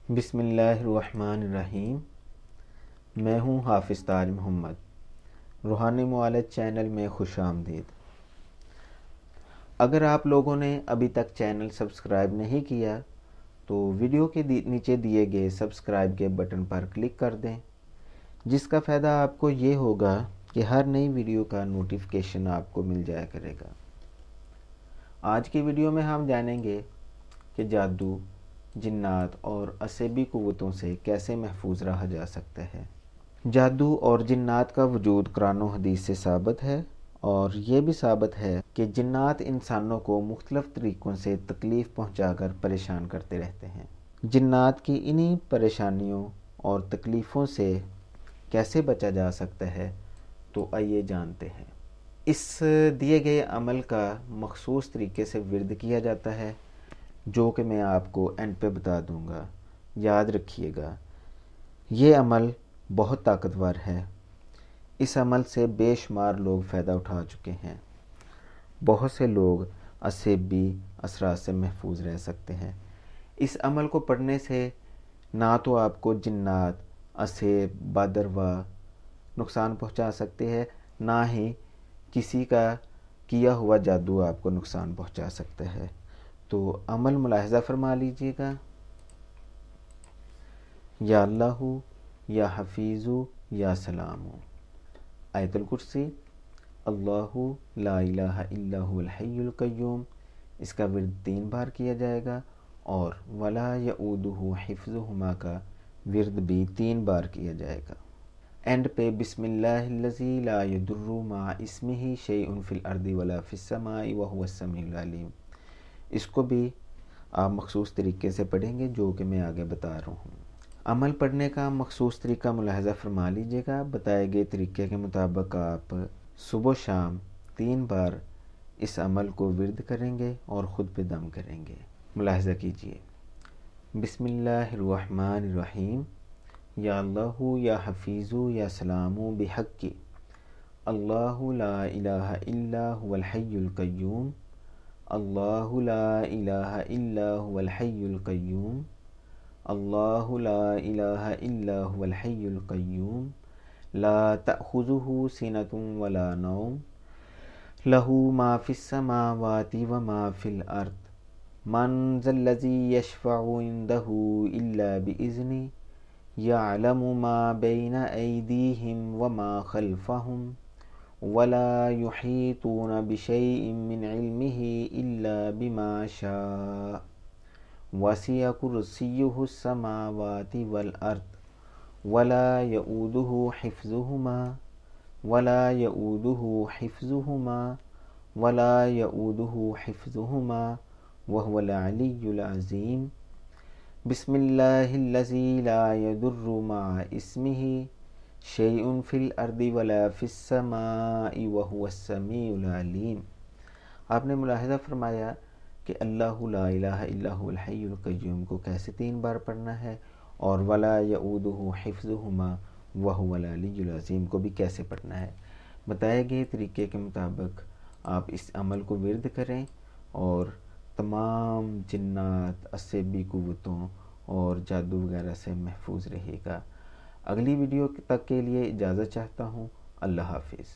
بسم اللہ الرحمن الرحیم۔ میں ہوں حافظ تاج محمد۔ روحانی معالج چینل میں خوش آمدید۔ اگر آپ لوگوں نے ابھی تک چینل سبسکرائب نہیں کیا تو ویڈیو کے نیچے دیے گئے سبسکرائب کے بٹن پر کلک کر دیں، جس کا فائدہ آپ کو یہ ہوگا کہ ہر نئی ویڈیو کا نوٹیفیکیشن آپ کو مل جایا کرے گا۔ آج کی ویڈیو میں ہم جانیں گے کہ جادو، جنات اور عصبی قوتوں سے کیسے محفوظ رہا جا سکتا ہے۔ جادو اور جنات کا وجود قرآن و حدیث سے ثابت ہے، اور یہ بھی ثابت ہے کہ جنات انسانوں کو مختلف طریقوں سے تکلیف پہنچا کر پریشان کرتے رہتے ہیں۔ جنات کی انہی پریشانیوں اور تکلیفوں سے کیسے بچا جا سکتا ہے، تو آئیے جانتے ہیں۔ اس دیے گئے عمل کا مخصوص طریقے سے ورد کیا جاتا ہے، جو کہ میں آپ کو اینڈ پہ بتا دوں گا۔ یاد رکھیے گا، یہ عمل بہت طاقتور ہے۔ اس عمل سے بے شمار لوگ فائدہ اٹھا چکے ہیں۔ بہت سے لوگ عصبی اثرات سے محفوظ رہ سکتے ہیں۔ اس عمل کو پڑھنے سے نہ تو آپ کو جنات، عصب، بادروا نقصان پہنچا سکتے ہیں، نہ ہی کسی کا کیا ہوا جادو آپ کو نقصان پہنچا سکتا ہے۔ تو عمل ملاحظہ فرما لیجئے گا۔ یا اللہ، یا حفیظ، یا سلام۔ آیت الکرسی، اللہ لا الہ الا هو الحی القیوم، اس کا ورد 3 بار کیا جائے گا، اور ولا یعودہ حفظہما کا ورد بھی 3 بار کیا جائے گا۔ اینڈ پہ بسم اللہ الذی لا یضر مع اسمہ شیء فی الارض ولا فی السماء وہو السمیع العلیم، اس کو بھی آپ مخصوص طریقے سے پڑھیں گے، جو کہ میں آگے بتا رہا ہوں۔ عمل پڑھنے کا مخصوص طریقہ ملاحظہ فرما لیجئے گا۔ بتائے گئے طریقے کے مطابق آپ صبح و شام 3 بار اس عمل کو ورد کریں گے اور خود پہ دم کریں گے۔ ملاحظہ کیجئے۔ بسم اللہ الرحمن الرحیم۔ یا اللہ، یا حفیظ، یا سلام بحق اللہ لا الہ الا هو الحی القیوم، اللہ لا الہ الا هو الحی القیوم، اللہ لا الہ الا هو الحی القیوم، لا تأخذہ سنۃ ولا نوم، لہ ما فی السماوات وما فی الارض، من ذا الذی یشفع عندہ الا بإذنہ، یعلم ما بین ایدیہم وما خلفہم، ولا یحیطون بشیء من علمہ الا بما شاء، وسع کرسیہ السماوات والارض، ولا یؤودہ حفظہما، ولا یؤودہ حفظہما، ولا یؤودہ حفظہما، وہو العلی العظیم۔ بسم اللہ الذی لا یضر مع اسمہ شیء فی الارض ولا فی السماء وہو السمیع العلیم۔ آپ نے ملاحظہ فرمایا کہ اللہ لا الہ الا هو الحی القیوم کو کیسے 3 بار پڑھنا ہے، اور ولا یؤودہ حفظہما وہو العلی العظیم کو بھی کیسے پڑھنا ہے۔ بتائے گئے طریقے کے مطابق آپ اس عمل کو ورد کریں، اور تمام جنات، عصبی قوتوں اور جادو وغیرہ سے محفوظ رہے گا۔ اگلی ویڈیو تک کے لیے اجازت چاہتا ہوں۔ اللہ حافظ۔